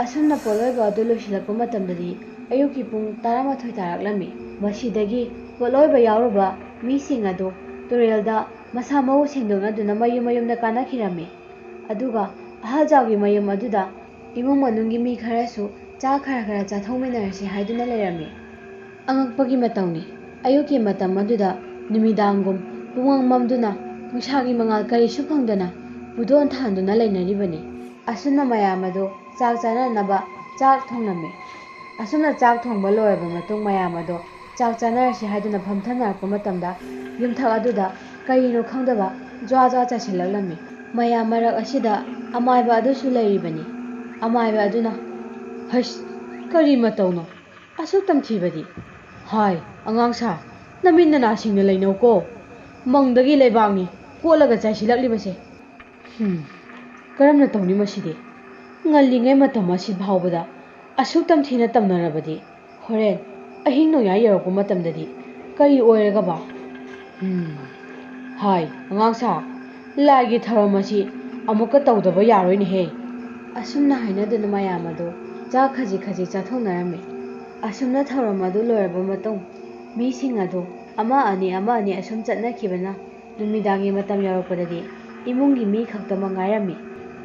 ꯑꯁꯨꯝꯅ ꯄꯣꯠꯂꯣꯏꯕ ꯑꯗꯨ ꯂꯣꯏꯁꯤꯜꯂꯛꯄ ꯃꯇꯝꯗꯗꯤ ꯑꯌꯨꯛꯀꯤ ꯄꯨꯡ 11 ꯇꯥꯔꯛꯂꯝꯃꯤ꯫ ꯃꯁꯤꯗꯒꯤ ꯄꯣꯠꯂꯣꯏꯕ ꯌꯥꯎꯔꯨꯕ ꯃꯤꯁꯤꯡ ꯑꯗꯨ ꯇꯨꯔꯦꯜꯗ ꯃꯁꯥ ꯃꯎ ꯁꯦꯡꯗꯣꯛꯅꯗꯨꯅ ꯃꯌꯨꯝꯗ ꯀꯥꯅꯈꯤꯔꯝꯃꯤ꯫ ꯑꯗꯨꯒ ꯑꯍꯜꯖꯥꯎꯒꯤ ꯃꯌꯨꯝ ꯑꯗꯨꯗ ꯏꯃꯨꯡ ꯃꯅꯨꯡꯒꯤ ꯃꯤ ꯈꯔꯁꯨ ꯆꯥꯛ ꯈꯔ ꯆꯥꯊꯣꯛꯃꯤꯟꯅꯔꯁꯤ ꯍꯥꯏꯗꯨꯅ ꯂꯩꯔꯝꯃꯤ꯫ ꯑꯉꯛꯄꯒꯤ ꯃꯇꯧꯅꯤ꯫ ꯑꯌꯨꯛꯀꯤ ꯃꯇꯝ ꯑꯗꯨꯗ ꯅꯨꯃꯤꯗꯥꯡꯒꯨꯝ ꯄꯨꯡꯃꯝ ꯃꯝꯗꯨꯅ ꯅꯨꯡꯁꯥꯒꯤ ꯃꯉꯥꯜ ꯀꯔꯤꯁꯨ ꯐꯪꯗꯅ ꯄꯨꯗꯣꯟ ꯊꯥꯟꯗꯨꯅ ꯂꯩꯅꯔꯤꯕꯅꯤ꯫ ꯑꯁꯨꯝꯅ ꯃꯌꯥꯝ ꯑꯗꯨ ꯆꯥꯛ ꯆꯥꯅꯅꯕ ꯆꯥꯛ ꯊꯣꯡꯂꯝꯃꯤ꯫ ꯑꯁꯨꯝꯅ ꯆꯥꯛ ꯊꯣꯡꯕ ꯂꯣꯏꯔꯕ ꯃꯇꯨꯡ ꯃꯌꯥꯝ ꯑꯗꯣ ꯆꯥꯛ ꯆꯥꯅꯔꯁꯤ ꯍꯥꯏꯗꯨꯅ ꯐꯝꯊꯅꯔꯛꯄ ꯃꯇꯝꯗ ꯌꯨꯝꯊꯛ ꯑꯗꯨꯗ ꯀꯔꯤꯅꯣ ꯈꯪꯗꯕ ꯖ꯭ꯋꯥ ꯖ꯭ꯋꯥ ꯆꯥꯏꯁꯤꯜꯂꯛꯂꯝꯃꯤ꯫ ꯃꯌꯥꯝ ꯃꯔꯛ ꯑꯁꯤꯗ ꯑꯃꯥꯏꯕ ꯑꯗꯨꯁꯨ ꯂꯩꯔꯤꯕꯅꯤ꯫ ꯑꯃꯥꯏꯕ ꯑꯗꯨꯅ "ꯍꯩꯁ, ꯀꯔꯤ ꯃꯇꯧꯅꯣ? ꯑꯁꯨꯛ ꯇꯝꯊꯤꯕꯗꯤ? ꯍꯥꯏ ꯑꯉꯥꯡꯁꯥ, ꯅꯃꯤꯠ ꯅꯅꯥꯁꯤꯡꯅ ꯂꯩꯅꯧꯀꯣ꯫ ꯃꯪꯗꯒꯤ ꯂꯩꯕꯥꯛꯅꯤ ꯀꯣꯠꯂꯒ ꯆꯥꯏꯁꯤꯜꯂꯛꯂꯤꯕꯁꯦ꯫ ꯀꯔꯝꯅ ꯇꯧꯅꯤ ꯃꯁꯤꯗꯤ? ꯉꯜꯂꯤꯉꯩ ꯃꯇꯝ ꯑꯁꯤ ꯐꯥꯎꯕꯗ ꯑꯁꯨꯛ ꯇꯝꯊꯤꯅ ꯇꯝꯅꯔꯕꯗꯤ ꯍꯣꯔꯦꯟ ꯑꯍꯤꯡ ꯅꯣꯡꯌꯥꯏ ꯌꯧꯔꯛꯄ ꯃꯇꯝꯗꯗꯤ ꯀꯔꯤ ꯑꯣꯏꯔꯒꯕ? ꯍꯥꯏ ꯑꯉꯥꯡꯁꯥ, ꯂꯥꯏꯒꯤ ꯊꯧꯔꯝ ꯑꯁꯤ ꯑꯃꯨꯛꯀ ꯇꯧꯗꯕ ꯌꯥꯔꯣꯏꯅꯦꯍꯦ." ꯑꯁꯨꯝꯅ ꯍꯥꯏꯅꯗꯨꯅ ꯃꯌꯥꯝ ꯑꯗꯨ ꯆꯥꯛ ꯈꯖꯤꯛ ꯈꯖꯤꯛ ꯆꯥꯊꯣꯛꯅꯔꯝꯃꯤ꯫ ꯑꯁꯨꯝꯅ ꯊꯧꯔꯝ ꯑꯗꯨ ꯂꯣꯏꯔꯕ ꯃꯇꯨꯡ ꯃꯤꯁꯤꯡ ꯑꯗꯨ ꯑꯃ ꯑꯅꯤ ꯑꯁꯨꯝ ꯆꯠꯅꯈꯤꯕꯅ ꯅꯨꯃꯤꯗꯥꯡꯒꯤ ꯃꯇꯝ ꯌꯧꯔꯛꯄꯗꯗꯤ ꯏꯃꯨꯡꯒꯤ ꯃꯤ ꯈꯛꯇꯃꯛ ꯉꯥꯏꯔꯝꯃꯤ꯫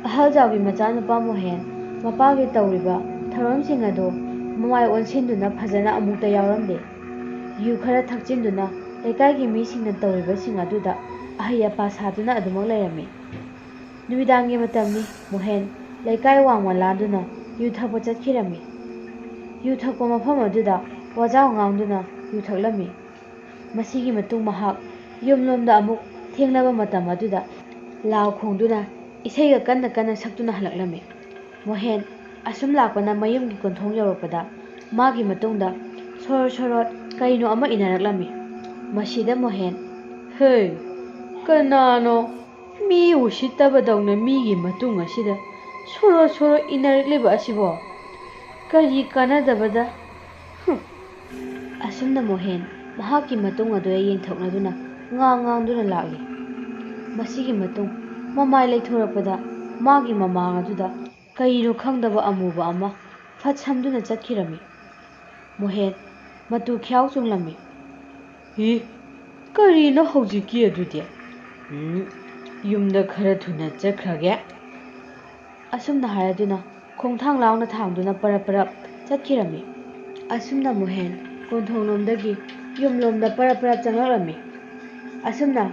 ꯑꯍꯜꯖꯥꯎꯒꯤ ꯃꯆꯥꯅꯨꯄꯥ ꯃꯣꯍꯦꯟ ꯃꯄꯥꯒꯤ ꯇꯧꯔꯤꯕ ꯊꯧꯔꯝꯁꯤꯡ ꯑꯗꯨ ꯃꯃꯥꯏ ꯑꯣꯟꯁꯤꯟꯗꯨꯅ ꯐꯖꯅ ꯑꯃꯨꯛꯇ ꯌꯥꯎꯔꯝꯗꯦ꯫ ꯌꯨ ꯈꯔ ꯊꯛꯆꯤꯟꯗꯨꯅ ꯂꯩꯀꯥꯏꯒꯤ ꯃꯤꯁꯤꯡꯅ ꯇꯧꯔꯤꯕꯁꯤꯡ ꯑꯗꯨꯗ ꯑꯍꯩ ꯑꯄꯥ ꯁꯥꯗꯨꯅ ꯑꯗꯨꯃꯛ ꯂꯩꯔꯝꯃꯤ꯫ ꯅꯨꯃꯤꯗꯥꯡꯒꯤ ꯃꯇꯝꯅꯤ ꯃꯣꯍꯦꯟ ꯂꯩꯀꯥꯏ ꯋꯥꯡꯃ ꯂꯥꯟꯗꯨꯅ ꯌꯨ ꯊꯛꯄ ꯆꯠꯈꯤꯔꯝꯃꯤ꯫ ꯌꯨ ꯊꯛꯄ ꯃꯐꯝ ꯑꯗꯨꯗ ꯋꯥꯖꯥꯎ ꯉꯥꯡꯗꯨꯅ ꯌꯨ ꯊꯛꯂꯝꯃꯤ꯫ ꯃꯁꯤꯒꯤ ꯃꯇꯨꯡ ꯃꯍꯥꯛ ꯌꯨꯝꯂꯣꯝꯗ ꯑꯃꯨꯛ ꯊꯦꯡꯅꯕ ꯃꯇꯝ ꯑꯗꯨꯗ ꯂꯥꯎ ꯈꯣꯡꯗꯨꯅ ꯏꯁꯩꯒ ꯀꯟꯅ ꯀꯟꯅ ꯁꯛꯇꯨꯅ ꯍꯜꯂꯛꯂꯝꯃꯤ꯫ ꯃꯣꯍꯦꯟ ꯑꯁꯨꯝ ꯂꯥꯛꯄꯅ ꯃꯌꯨꯝꯒꯤ ꯀꯣꯟꯊꯣꯡ ꯌꯧꯔꯛꯄꯗ ꯃꯥꯒꯤ ꯃꯇꯨꯡꯗ ꯁꯣꯔꯣꯠ ꯁꯣꯔꯣꯠ ꯀꯔꯤꯅꯣ ꯑꯃ ꯏꯟꯅꯔꯛꯂꯝꯃꯤ꯫ ꯃꯁꯤꯗ ꯃꯣꯍꯦꯟ "ꯍꯩ, ꯀꯅꯥꯅꯣ ꯃꯤ ꯎꯁꯤꯠꯇꯕꯗꯧꯅ ꯃꯤꯒꯤ ꯃꯇꯨꯡ ꯑꯁꯤꯗ ꯁꯣꯔꯣꯠ ꯁꯣꯔꯣꯠ ꯏꯟꯅꯔꯛꯂꯤꯕ ꯑꯁꯤꯕꯣ? ꯀꯔꯤ ꯀꯥꯟꯅꯗꯕꯗ?" ꯑꯁꯨꯝꯅ ꯃꯣꯍꯦꯟ ꯃꯍꯥꯛꯀꯤ ꯃꯇꯨꯡ ꯑꯗꯨꯗ ꯌꯦꯡꯊꯣꯛꯅꯗꯨꯅ ꯉꯥꯡꯗꯨꯅ ꯂꯥꯛꯂꯤ꯫ ꯃꯁꯤꯒꯤ ꯃꯇꯨꯡ ꯃꯃꯥꯏ ꯂꯩꯊꯣꯔꯛꯄꯗ ꯃꯥꯒꯤ ꯃꯃꯥꯡ ꯑꯗꯨꯗ ꯀꯔꯤꯅꯣ ꯈꯪꯗꯕ ꯑꯃꯨꯕ ꯑꯃ ꯐꯠ ꯁꯝꯗꯨꯅ ꯆꯠꯈꯤꯔꯝꯃꯤ꯫ ꯃꯣꯍꯦꯟ ꯃꯇꯨ ꯈ꯭ꯌꯥꯎ ꯆꯨꯡꯂꯝꯃꯤ꯫ ꯀꯔꯤꯅꯣ ꯍꯧꯖꯤꯛꯀꯤ ꯑꯗꯨꯗꯤ? ꯌꯨꯝꯗ ꯈꯔ ꯊꯨꯅ ꯆꯠꯈ꯭ꯔꯒꯦ꯫ ꯑꯁꯨꯝꯅ ꯍꯥꯏꯔꯗꯨꯅ ꯈꯣꯡꯊꯥꯡ ꯂꯥꯎꯅ ꯊꯥꯡꯗꯨꯅ ꯄꯔꯞ ꯄꯔꯞ ꯆꯠꯈꯤꯔꯝꯃꯤ꯫ ꯑꯁꯨꯝꯅ ꯃꯣꯍꯦꯟ ꯀꯣꯟꯊꯣꯡꯂꯣꯝꯗꯒꯤ ꯌꯨꯝꯂꯣꯝꯗ ꯄꯔꯞ ꯄꯔꯞ ꯆꯪꯂꯛꯂꯝꯃꯤ꯫ ꯑꯁꯨꯝꯅ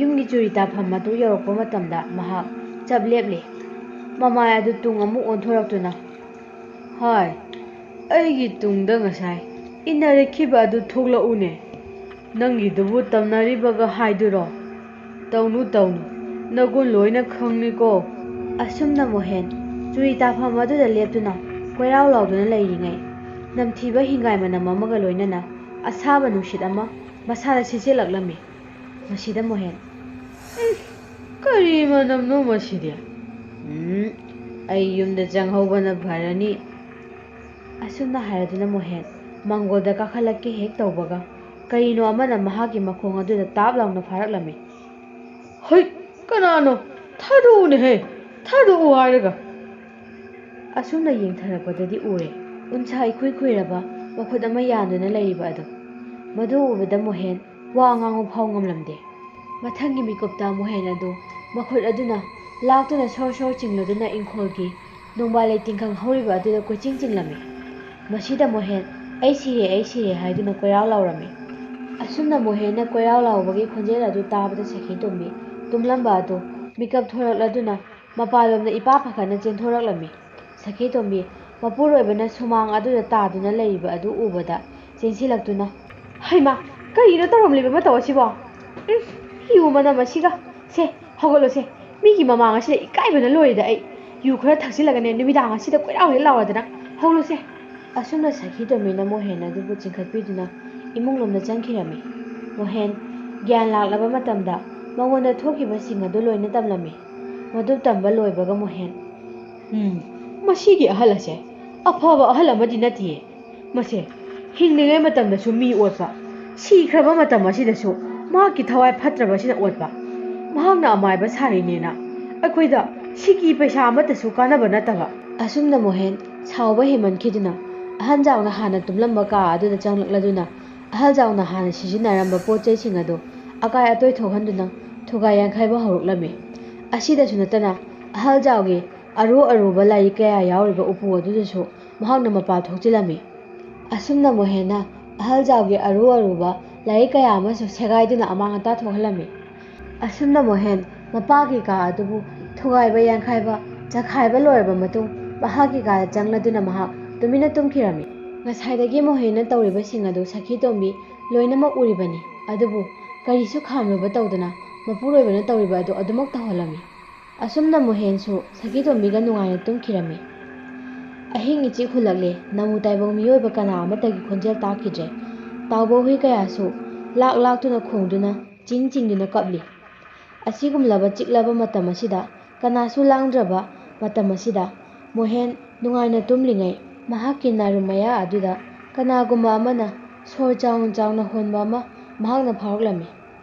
ꯌꯨꯝꯒꯤ ꯆꯨꯔꯤ ꯇꯥꯐꯝ ꯑꯗꯨ ꯌꯧꯔꯛꯄ ꯃꯇꯝꯗ ꯃꯍꯥꯛ ꯆꯞ ꯂꯦꯞꯂꯤ꯫ ꯃꯃꯥꯏ ꯑꯗꯨ ꯇꯨꯡ ꯑꯃꯨꯛ ꯑꯣꯟꯊꯣꯔꯛꯇꯨꯅ "ꯍꯥꯏ, ꯑꯩꯒꯤ ꯇꯨꯡꯗ ꯉꯁꯥꯏ ꯏꯟꯅꯔꯛꯈꯤꯕ ꯑꯗꯨ ꯊꯣꯛꯂꯛꯎꯅꯦ꯫ ꯅꯪꯒꯤꯗꯨꯕꯨ ꯇꯝꯅꯔꯤꯕꯒ ꯍꯥꯏꯗꯨꯔꯣ? ꯇꯧꯅꯨ ꯇꯧꯅꯨ, ꯅꯒꯨꯟ ꯂꯣꯏꯅ ꯈꯪꯅꯤꯀꯣ." ꯑꯁꯨꯝꯅ ꯃꯣꯍꯦꯟ ꯆꯨꯔꯤ ꯇꯥꯐꯝ ꯑꯗꯨꯗ ꯂꯦꯞꯇꯨꯅ ꯀꯣꯏꯔꯥꯎ ꯂꯥꯎꯗꯨꯅ ꯂꯩꯔꯤꯉꯩ ꯅꯝꯊꯤꯕ ꯍꯤꯡꯒꯥꯏ ꯃꯅꯝ ꯑꯃꯒ ꯂꯣꯏꯅꯅ ꯑꯁꯥꯕ ꯅꯨꯡꯁꯤꯠ ꯑꯃ ꯃꯁꯥꯗ ꯁꯤꯠꯆꯤꯜꯂꯛꯂꯝꯃꯤ꯫ ꯃꯁꯤꯗ ꯃꯣꯍꯦꯟ "ꯀꯔꯤ ꯃꯅꯝꯅꯣ ꯃꯁꯤꯗꯤ? ꯑꯩ ꯌꯨꯝꯗ ꯆꯪꯍꯧꯕꯅ ꯐꯔꯅꯤ." ꯑꯁꯨꯝꯅ ꯍꯥꯏꯔꯗꯨꯅ ꯃꯣꯍꯦꯟ ꯃꯥꯡꯒꯣꯜꯗ ꯀꯥꯈꯠꯂꯛꯀꯦ ꯍꯦꯛ ꯇꯧꯕꯒ ꯀꯔꯤꯅꯣ ꯑꯃꯅ ꯃꯍꯥꯛꯀꯤ ꯃꯈꯣꯡ ꯑꯗꯨꯗ ꯇꯥꯞ ꯂꯥꯎꯅ ꯐꯥꯔꯛꯂꯝꯃꯤ꯫ "ꯍꯩ, ꯀꯅꯥꯅꯣ? ꯊꯥꯗꯣꯛꯎꯅꯦꯍꯦ, ꯊꯥꯗꯣꯛꯎ ꯍꯥꯏꯔꯒ." ꯑꯁꯨꯝꯅ ꯌꯦꯡꯊꯔꯛꯄꯗꯗꯤ ꯎꯔꯦ ꯎꯟꯁꯥ ꯏꯈꯨꯏ ꯈꯨꯏꯔꯕ ꯃꯈꯨꯠ ꯑꯃ ꯌꯥꯟꯗꯨꯅ ꯂꯩꯔꯤꯕ ꯑꯗꯨ꯫ ꯃꯗꯨ ꯎꯕꯗ ꯃꯣꯍꯦꯟ ꯋꯥ ꯉꯥꯡꯕ ꯐꯥꯎ ꯉꯝꯂꯝꯗꯦ꯫ ꯃꯊꯪꯒꯤ ꯃꯤꯀꯨꯞꯇ ꯃꯣꯍꯦꯟ ꯑꯗꯨ ꯃꯈꯨꯠ ꯑꯗꯨꯅ ꯂꯥꯛꯇꯨꯅ ꯁꯣꯔ ꯁꯣꯔ ꯆꯤꯡꯂꯗꯨꯅ ꯏꯪꯈꯣꯜꯒꯤ ꯅꯣꯡꯕꯥꯜ ꯂꯩꯇꯤꯡꯈꯪ ꯍꯧꯔꯤꯕ ꯑꯗꯨꯗ ꯀꯣꯏꯆꯤꯡ ꯆꯤꯡꯂꯝꯃꯤ꯫ ꯃꯁꯤꯗ ꯃꯣꯍꯦꯟ "ꯑꯩ ꯁꯤꯔꯦ ꯍꯥꯏꯗꯨꯅ ꯀꯣꯏꯔꯥꯎ ꯂꯥꯎꯔꯝꯃꯤ꯫ ꯑꯁꯨꯝꯅ ꯃꯣꯍꯦꯟꯅ ꯀꯣꯏꯔꯥꯎ ꯂꯥꯎꯕꯒꯤ ꯈꯣꯟꯖꯦꯜ ꯑꯗꯨ ꯇꯥꯕꯗ ꯁꯈꯤꯇꯣꯝꯕꯤ ꯇꯨꯝꯂꯝꯕ ꯑꯗꯨ ꯃꯤꯀꯞ ꯊꯣꯔꯛꯂꯗꯨꯅ ꯃꯄꯥꯟꯂꯣꯝꯗ ꯏꯄꯥ ꯄꯥꯈꯠꯅ ꯆꯦꯟꯊꯣꯔꯛꯂꯝꯃꯤ꯫ ꯁꯈꯤꯇꯣꯝꯕꯤ ꯃꯄꯨꯔꯣꯏꯕꯅ ꯁꯨꯃꯥꯡ ꯑꯗꯨꯗ ꯇꯥꯗꯨꯅ ꯂꯩꯔꯤꯕ ꯑꯗꯨ ꯎꯕꯗ ꯆꯦꯟꯁꯤꯜꯂꯛꯇꯨꯅ "ꯍꯩꯃꯥ, ꯀꯔꯤꯅꯣ ꯇꯧꯔꯝꯂꯤꯕ ꯃꯇꯧ ꯑꯁꯤꯕꯣ? ꯌꯨ ꯃꯅꯝ ꯑꯁꯤꯒ! ꯁꯦ ꯍꯧꯒꯠꯂꯣꯁꯦ, ꯃꯤꯒꯤ ꯃꯃꯥꯡ ꯑꯁꯤꯗ ꯏꯀꯥꯏꯕꯅ ꯂꯣꯏꯔꯦꯗ ꯑꯩ꯫ ꯌꯨ ꯈꯔ ꯊꯛꯆꯤꯜꯂꯒꯅꯦ ꯅꯨꯃꯤꯗꯥꯡ ꯑꯁꯤꯗ ꯀꯣꯏꯔꯥꯎ ꯍꯦꯛ ꯂꯥꯎꯔꯗꯅ ꯍꯧꯒꯠꯂꯣꯁꯦ." ꯑꯁꯨꯝꯅ ꯁꯈꯤꯇꯣꯝꯕꯤꯅ ꯃꯣꯍꯦꯟ ꯑꯗꯨꯕꯨ ꯆꯤꯡꯈꯠꯄꯤꯗꯨꯅ ꯏꯃꯨꯡꯂꯣꯝꯗ ꯆꯪꯈꯤꯔꯝꯃꯤ꯫ ꯃꯣꯍꯦꯟ ꯒ꯭ꯌꯥꯟ ꯂꯥꯛꯂꯕ ꯃꯇꯝꯗ ꯃꯉꯣꯟꯗ ꯊꯣꯛꯈꯤꯕꯁꯤꯡ ꯑꯗꯨ ꯂꯣꯏꯅ ꯇꯝꯂꯝꯃꯤ꯫ ꯃꯗꯨ ꯇꯝꯕ ꯂꯣꯏꯕꯒ ꯃꯣꯍꯦꯟ "ꯃꯁꯤꯒꯤ ꯑꯍꯜ ꯑꯁꯦ ꯑꯐꯕ ꯑꯍꯜ ꯑꯃꯗꯤ ꯅꯠꯇꯦꯌꯦ꯫ ꯃꯁꯦ ꯍꯤꯡꯂꯤꯉꯩ ꯃꯇꯝꯗꯁꯨ ꯃꯤ ꯑꯣꯠꯄ, ꯁꯤꯈ꯭ꯔꯕ ꯃꯇꯝ ꯑꯁꯤꯗꯁꯨ ꯃꯍꯥꯛꯀꯤ ꯊꯋꯥꯏ ꯐꯠꯇ꯭ꯔꯕꯁꯤꯅ ꯑꯣꯠꯄ꯫ ꯃꯍꯥꯛꯅ ꯑꯃꯥꯏꯕ ꯁꯥꯔꯤꯅꯦꯅ ꯑꯩꯈꯣꯏꯗ ꯁꯤꯀꯤ ꯄꯩꯁꯥ ꯑꯃꯠꯇꯁꯨ ꯀꯥꯟꯅꯕ ꯅꯠꯇꯕ." ꯑꯁꯨꯝꯅ ꯃꯣꯍꯦꯟ ꯁꯥꯎꯕ ꯍꯦꯟꯃꯟꯈꯤꯗꯨꯅ ꯑꯍꯜꯖꯥꯎꯅ ꯍꯥꯟꯅ ꯇꯨꯝꯂꯝꯕ ꯀꯥ ꯑꯗꯨꯗ ꯆꯪꯂꯛꯂꯗꯨꯅ ꯑꯍꯜꯖꯥꯎꯅ ꯍꯥꯟꯅ ꯁꯤꯖꯤꯟꯅꯔꯝꯕ ꯄꯣꯠ ꯆꯩꯁꯤꯡ ꯑꯗꯨ ꯑꯀꯥꯏ ꯑꯇꯣꯏ ꯊꯣꯛꯍꯟꯗꯨꯅ ꯊꯨꯒꯥꯏ ꯌꯥꯟꯈꯥꯏꯕ ꯍꯧꯔꯛꯂꯝꯃꯤ꯫ ꯑꯁꯤꯗꯁꯨ ꯅꯠꯇꯅ ꯑꯍꯜꯖꯥꯎꯒꯤ ꯑꯔꯨ ꯑꯔꯨꯕ ꯂꯥꯏꯔꯤꯛ ꯀꯌꯥ ꯌꯥꯎꯔꯤꯕ ꯎꯄꯨ ꯑꯗꯨꯗꯁꯨ ꯃꯍꯥꯛꯅ ꯃꯄꯥꯜ ꯊꯣꯛꯆꯤꯜꯂꯝꯃꯤ꯫ ꯑꯁꯨꯝꯅ ꯃꯣꯍꯦꯟꯅ ꯑꯍꯜꯖꯥꯎꯒꯤ ꯑꯔꯨ ꯑꯔꯨꯕ ꯂꯥꯏꯔꯤꯛ ꯀꯌꯥ ꯑꯃꯁꯨ ꯁꯦꯒꯥꯏꯗꯨꯅ ꯑꯃꯥꯡ ꯑꯇꯥ ꯊꯣꯛꯍꯜꯂꯝꯃꯤ꯫ ꯑꯁꯨꯝꯅ ꯃꯣꯍꯦꯟ ꯃꯄꯥꯒꯤ ꯀꯥ ꯑꯗꯨꯕꯨ ꯊꯨꯒꯥꯏꯕ ꯌꯥꯟꯈꯥꯏꯕ ꯆꯈꯥꯏꯕ ꯂꯣꯏꯔꯕ ꯃꯇꯨꯡ ꯃꯍꯥꯛꯀꯤ ꯀꯥꯗ ꯆꯪꯂꯗꯨꯅ ꯃꯍꯥꯛ ꯇꯨꯃꯤꯟꯅ ꯇꯨꯝꯈꯤꯔꯝꯃꯤ꯫ ꯉꯁꯥꯏꯗꯒꯤ ꯃꯣꯍꯦꯟꯅ ꯇꯧꯔꯤꯕꯁꯤꯡ ꯑꯗꯨ ꯁꯈꯤꯇꯣꯝꯕꯤ ꯂꯣꯏꯅꯃꯛ ꯎꯔꯤꯕꯅꯤ, ꯑꯗꯨꯕꯨ ꯀꯔꯤꯁꯨ ꯈꯥꯝꯂꯨꯕ ꯇꯧꯗꯅ ꯃꯄꯨꯔꯣꯏꯕꯅ ꯇꯧꯔꯤꯕ ꯑꯗꯨ ꯑꯗꯨꯃꯛ ꯇꯧꯍꯜꯂꯝꯃꯤ꯫ ꯑꯁꯨꯝꯅ ꯃꯣꯍꯦꯟꯁꯨ ꯁꯈꯤꯇꯣꯝꯕꯤꯒ ꯅꯨꯡꯉꯥꯏꯅ ꯇꯨꯝꯈꯤꯔꯝꯃꯤ꯫ ꯑꯍꯤꯡ ꯏꯆꯤꯛ ꯍꯨꯜꯂꯛꯂꯦ, ꯅꯃꯨ ꯇꯥꯏꯕꯪ ꯃꯤꯑꯣꯏꯕ ꯀꯅꯥ ꯑꯃꯠꯇꯒꯤ ꯈꯣꯟꯖꯦꯜ ꯇꯥꯈꯤꯗ꯭ꯔꯦ꯫ ꯇꯥꯎꯕ ꯍꯨꯏ ꯀꯌꯥꯁꯨ ꯂꯥꯛ ꯂꯥꯛꯇꯨꯅ ꯈꯣꯡꯗꯨꯅ ꯆꯤꯡ ꯆꯤꯡꯗꯨꯅ ꯀꯞꯂꯤ꯫ ꯑꯁꯤꯒꯨꯝꯂꯕ ꯆꯤꯛꯂꯕ ꯃꯇꯝ ꯑꯁꯤꯗ, ꯀꯅꯥꯁꯨ ꯂꯥꯡꯗ꯭ꯔꯕ ꯃꯇꯝ ꯑꯁꯤꯗ ꯃꯣꯍꯦꯟ ꯅꯨꯡꯉꯥꯏꯅ ꯇꯨꯝꯂꯤꯉꯩ ꯃꯍꯥꯛꯀꯤ ꯅꯥꯔꯨ ꯃꯌꯥ ꯑꯗꯨꯗ ꯀꯅꯥꯒꯨꯝꯕ ꯑꯃꯅ ꯁꯣꯔ ꯆꯥꯎꯅ ꯆꯥꯎꯅ ꯍꯣꯟꯕ ꯑꯃ ꯃꯍꯥꯛꯅ ꯐꯥꯎꯔꯛꯂꯝꯃꯤ꯫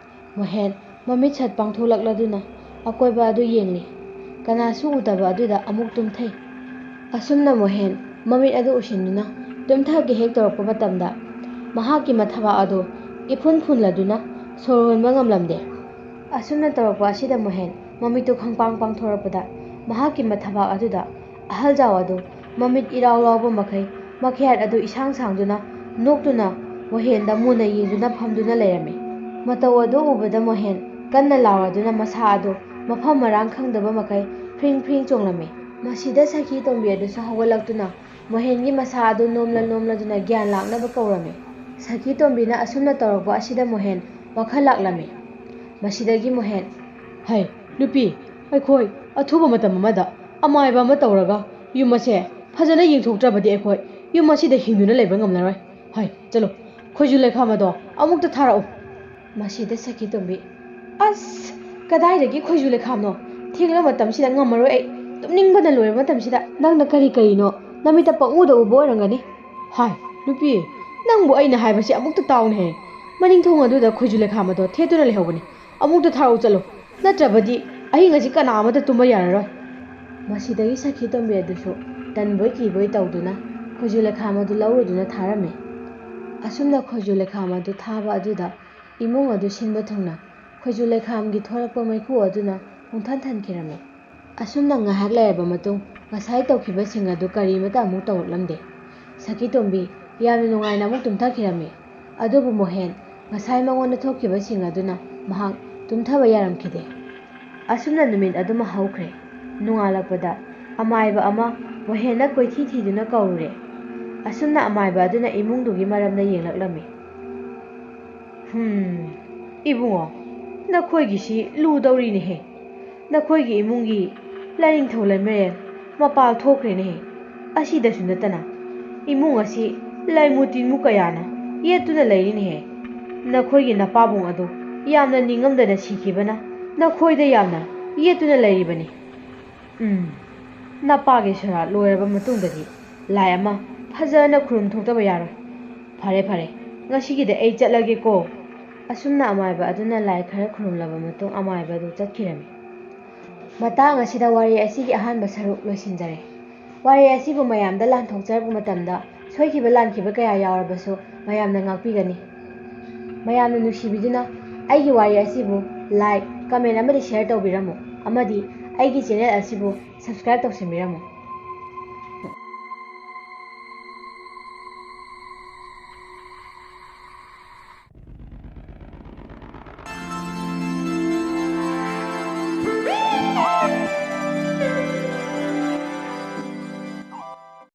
ꯃꯣꯍꯦꯟ ꯃꯃꯤꯠ ꯁꯠ ꯄꯥꯡꯊꯣꯛꯂꯛꯂꯗꯨꯅ ꯑꯀꯣꯏꯕ ꯑꯗꯨ ꯌꯦꯡꯂꯤ꯫ ꯀꯅꯥꯁꯨ ꯎꯗꯕ ꯑꯗꯨꯗ ꯑꯃꯨꯛ ꯇꯨꯝꯊꯩ꯫ ꯑꯁꯨꯝꯅ ꯃꯣꯍꯦꯟ ꯃꯃꯤꯠ ꯑꯗꯨ ꯎꯏꯁꯤꯟꯗꯨꯅ ꯇꯨꯝꯊꯒꯦ ꯍꯦꯛ ꯇꯧꯔꯛꯄ ꯃꯇꯝꯗ ꯃꯍꯥꯛꯀꯤ ꯃꯊꯕꯥꯛ ꯑꯗꯨ ꯏꯐꯨꯟ ꯐꯨꯟꯂꯗꯨꯅ ꯁꯣꯔ ꯍꯣꯟꯕ ꯉꯝꯂꯝꯗꯦ꯫ ꯑꯁꯨꯝꯅ ꯇꯧꯔꯛꯄ ꯑꯁꯤꯗ ꯃꯣꯍꯦꯟ ꯃꯃꯤꯠꯇꯨ ꯈꯪꯄꯥꯡ ꯄꯥꯡꯊꯣꯔꯛꯄꯗ ꯃꯍꯥꯛꯀꯤ ꯃꯊꯕꯥꯛ ꯑꯗꯨꯗ ꯑꯍꯜꯖꯥꯎ ꯑꯗꯨ ꯃꯃꯤꯠ ꯏꯔꯥꯎ ꯂꯥꯎꯕ ꯃꯈꯩ ꯃꯈꯌꯥꯠ ꯑꯗꯨ ꯏꯁꯥꯡ ꯁꯥꯡꯗꯨꯅ ꯅꯣꯛꯇꯨꯅ ꯃꯣꯍꯦꯟꯗ ꯃꯨꯟꯅ ꯌꯦꯡꯗꯨꯅ ꯐꯝꯗꯨꯅ ꯂꯩꯔꯝꯃꯤ꯫ ꯃꯇꯧ ꯑꯗꯨ ꯎꯕꯗ ꯃꯣꯍꯦꯟ ꯀꯟꯅ ꯂꯥꯎꯔꯗꯨꯅ ꯃꯁꯥ ꯑꯗꯨ ꯃꯐꯝ ꯃꯔꯥꯡ ꯈꯪꯗꯕ ꯃꯈꯩ ꯐ꯭ꯔꯤꯡ ꯐ꯭ꯔꯤꯡ ꯆꯣꯡꯂꯝꯃꯤ꯫ ꯃꯁꯤꯗ ꯁꯈꯤꯇꯣꯝꯕꯤ ꯑꯗꯨꯁꯨ ꯍꯧꯒꯠꯂꯛꯇꯨꯅ ꯃꯣꯍꯦꯟꯒꯤ ꯃꯁꯥ ꯑꯗꯨ ꯅꯣꯝꯂ ꯅꯣꯝꯂꯗꯨꯅ ꯒ꯭ꯌꯥꯟ ꯂꯥꯛꯅꯕ ꯀꯧꯔꯝꯃꯤ꯫ ꯁꯈꯤꯇꯣꯝꯕꯤꯅ ꯑꯁꯨꯝꯅ ꯇꯧꯔꯛꯄ ꯑꯁꯤꯗ ꯃꯣꯍꯦꯟ ꯋꯥꯈꯜ ꯂꯥꯛꯂꯝꯃꯤ꯫ ꯃꯁꯤꯗꯒꯤ ꯃꯣꯍꯦꯟ, ꯍꯩ ꯅꯨꯄꯤ, ꯑꯩꯈꯣꯏ ꯑꯊꯨꯕ ꯃꯇꯝ ꯑꯃꯗ ꯑꯃꯥꯏꯕ ꯑꯃ ꯇꯧꯔꯒ ꯌꯨꯝ ꯑꯁꯦ ꯐꯖꯅ ꯌꯦꯡꯊꯣꯛꯇ꯭ꯔꯕꯗꯤ ꯑꯩꯈꯣꯏ ꯌꯨꯝ ꯑꯁꯤꯗ ꯍꯤꯡꯗꯨꯅ ꯂꯩꯕ ꯉꯝꯂꯔꯣꯏ꯫ ꯍꯩ ꯆꯠꯂꯣ, ꯈꯣꯏꯖꯨ ꯂꯩꯈꯥꯝ ꯑꯗꯣ ꯑꯃꯨꯛꯇ ꯊꯥꯔꯛꯎ꯫ ꯃꯁꯤꯗ ꯁꯈꯤꯇꯣꯝꯕꯤ, ꯑꯁ ꯀꯗꯥꯏꯗꯒꯤ ꯈꯣꯏꯖꯨ ꯂꯩꯈꯥꯝꯅꯣ, ꯊꯦꯡꯂꯕ ꯃꯇꯝꯁꯤꯗ ꯉꯝꯃꯔꯣꯏ ꯑꯩ, ꯇꯨꯝꯅꯤꯡꯕꯅ ꯂꯣꯏꯔꯕ ꯃꯇꯝꯁꯤꯗ ꯅꯪꯅ ꯀꯔꯤꯅꯣ ꯅꯃꯤꯠꯇ ꯄꯪꯎꯗ ꯎꯕ ꯑꯣꯏꯔꯝꯒꯅꯤ꯫ ꯍꯥꯏ ꯅꯨꯄꯤ, ꯅꯪꯕꯨ ꯑꯩꯅ ꯍꯥꯏꯕꯁꯤ ꯑꯃꯨꯛꯇ ꯇꯥꯎꯅꯦꯍꯦ꯫ ꯃꯅꯤꯡꯊꯣꯡ ꯑꯗꯨꯗ ꯈꯣꯏꯖꯨ ꯂꯩꯈꯥꯝ ꯑꯗꯣ ꯊꯦꯠꯇꯨꯅ ꯂꯩꯍꯧꯕꯅꯤ, ꯑꯃꯨꯛꯇ ꯊꯥꯔꯛꯎ ꯆꯠꯂꯣ, ꯅꯠꯇ꯭ꯔꯕꯗꯤ ꯑꯍꯤꯡ ꯑꯁꯤ ꯀꯅꯥ ꯑꯃꯠꯇ ꯇꯨꯝꯕ ꯌꯥꯔꯔꯣꯏ꯫ ꯃꯁꯤꯗꯒꯤ ꯁꯈꯤꯇꯣꯝꯕꯤ ꯑꯗꯨꯁꯨ ꯇꯟꯕꯣꯏ ꯀꯤꯕꯣꯏ ꯇꯧꯗꯨꯅ ꯈꯣꯏꯖꯨ ꯂꯩꯈꯥꯝ ꯑꯗꯨ ꯂꯧꯔꯨꯗꯨꯅ ꯊꯥꯔꯝꯃꯤ꯫ ꯑꯁꯨꯝꯅ ꯈꯣꯏꯖꯨ ꯂꯩꯈꯥꯝ ꯑꯗꯨ ꯊꯥꯕ ꯑꯗꯨꯗ ꯏꯃꯨꯡ ꯑꯗꯨ ꯁꯤꯟꯕ ꯊꯨꯡꯅ ꯈꯣꯏꯖꯨ ꯂꯩꯈꯥꯝꯒꯤ ꯊꯣꯔꯛꯄ ꯃꯩꯈꯨ ꯑꯗꯨꯅ ꯄꯨꯡꯊꯟ ꯊꯟꯈꯤꯔꯝꯃꯤ꯫ ꯑꯁꯨꯝꯅ ꯉꯥꯏꯍꯥꯛ ꯂꯩꯔꯕ ꯃꯇꯨꯡ ꯉꯁꯥꯏ ꯇꯧꯈꯤꯕꯁꯤꯡ ꯑꯗꯨ ꯀꯔꯤꯃꯇ ꯑꯃꯨꯛ ꯇꯧꯔꯛꯂꯝꯗꯦ꯫ ꯁꯈꯤꯇꯣꯝꯕꯤ ꯌꯥꯝꯅ ꯅꯨꯡꯉꯥꯏꯅ ꯑꯃꯨꯛ ꯇꯨꯝꯊꯈꯤꯔꯝꯃꯤ꯫ ꯑꯗꯨꯕꯨ ꯃꯣꯍꯦꯟ ꯉꯁꯥꯏ ꯃꯉꯣꯟꯗ ꯊꯣꯛꯈꯤꯕꯁꯤꯡ ꯑꯗꯨꯅ ꯃꯍꯥꯛ ꯇꯨꯝꯊꯕ ꯌꯥꯔꯝꯈꯤꯗꯦ꯫ ꯑꯁꯨꯝꯅ ꯅꯨꯃꯤꯠ ꯑꯗꯨꯃ ꯍꯧꯈ꯭ꯔꯦ꯫ ꯅꯣꯡꯉꯥꯜꯂꯛꯄꯗ ꯑꯃꯥꯏꯕ ꯑꯃ ꯃꯣꯍꯦꯟꯅ ꯀꯣꯏꯊꯤ ꯊꯤꯗꯨꯅ ꯀꯧꯔꯨꯔꯦ꯫ ꯑꯁꯨꯝꯅ ꯑꯃꯥꯏꯕ ꯑꯗꯨꯅ ꯏꯃꯨꯡꯗꯨꯒꯤ ꯃꯔꯝꯗ ꯌꯦꯡꯂꯛꯂꯝꯃꯤ꯫ ꯏꯕꯨꯡꯉꯣ, ꯅꯈꯣꯏꯒꯤꯁꯤ ꯂꯨꯗꯧꯔꯤꯅꯦꯍꯦ꯫ ꯅꯈꯣꯏꯒꯤ ꯏꯃꯨꯡꯒꯤ ꯂꯥꯏꯅꯤꯡꯊꯧ ꯂꯩꯃꯔꯦꯜ ꯃꯄꯥꯜ ꯊꯣꯛꯈ꯭ꯔꯦꯅꯦꯍꯦ꯫ ꯑꯁꯤꯗꯁꯨ ꯅꯠꯇꯅ ꯏꯃꯨꯡ ꯑꯁꯤ ꯂꯥꯏꯃꯨ ꯇꯤꯟꯃꯨ ꯀꯌꯥꯅ ꯌꯦꯠꯇꯨꯅ ꯂꯩꯔꯤꯅꯦꯍꯦ꯫ ꯅꯈꯣꯏꯒꯤ ꯅꯄꯥꯕꯨꯡ ꯑꯗꯨ ꯌꯥꯝꯅ ꯅꯤꯡꯉꯝꯗꯅ ꯁꯤꯈꯤꯕꯅ ꯅꯈꯣꯏꯗ ꯌꯥꯝꯅ ꯌꯦꯠꯇꯨꯅ ꯂꯩꯔꯤꯕꯅꯤ꯫ ꯅꯄꯥꯒꯤ ꯁꯣꯔꯥꯠ ꯂꯣꯏꯔꯕ ꯃꯇꯨꯡꯗꯗꯤ ꯂꯥꯏ ꯑꯃ ꯐꯖꯅ ꯈꯨꯔꯨꯝ ꯊꯣꯛꯇꯕ ꯌꯥꯔꯣꯏ꯫ ꯐꯔꯦ ꯐꯔꯦ, ꯉꯁꯤꯒꯤꯗꯤ ꯑꯩ ꯆꯠꯂꯒꯦꯀꯣ꯫ ꯑꯁꯨꯝꯅ ꯑꯃꯥꯏꯕ ꯑꯗꯨꯅ ꯂꯥꯏ ꯈꯔ ꯈꯨꯔꯨꯝꯂꯕ ꯃꯇꯨꯡ ꯑꯃꯥꯏꯕ ꯑꯗꯨ ꯆꯠꯈꯤꯔꯝꯃꯤ꯫ ꯃꯇꯥꯡ ꯑꯁꯤꯗ ꯋꯥꯔꯤ ꯑꯁꯤꯒꯤ ꯑꯍꯥꯟꯕ ꯁꯔꯨꯛ ꯂꯣꯏꯁꯤꯟꯖꯔꯦ꯫ ꯋꯥꯔꯤ ꯑꯁꯤꯕꯨ ꯃꯌꯥꯝꯗ ꯂꯥꯟꯊꯣꯛꯆꯔꯛꯄ ꯃꯇꯝꯗ ꯁꯣꯏꯈꯤꯕ ꯂꯥꯟꯈꯤꯕ ꯀꯌꯥ ꯌꯥꯎꯔꯕꯁꯨ ꯃꯌꯥꯝꯅ ꯉꯥꯛꯄꯤꯒꯅꯤ꯫ ꯃꯌꯥꯝꯅ ꯅꯨꯡꯁꯤꯕꯤꯗꯨꯅ ꯑꯩꯒꯤ ꯋꯥꯔꯤ ꯑꯁꯤꯕꯨ ꯂꯥꯏꯛ, ꯀꯃꯦꯟ ꯑꯃꯗꯤ ꯁꯦꯌꯔ ꯇꯧꯕꯤꯔꯝꯃꯨ, ꯑꯃꯗꯤ ꯑꯩꯒꯤ ꯆꯦꯅꯦꯜ ꯑꯁꯤꯕꯨ ꯁꯕꯁꯀ꯭ꯔꯥꯏꯕ ꯇꯧꯁꯤꯟꯕꯤꯔꯝꯃꯨ꯫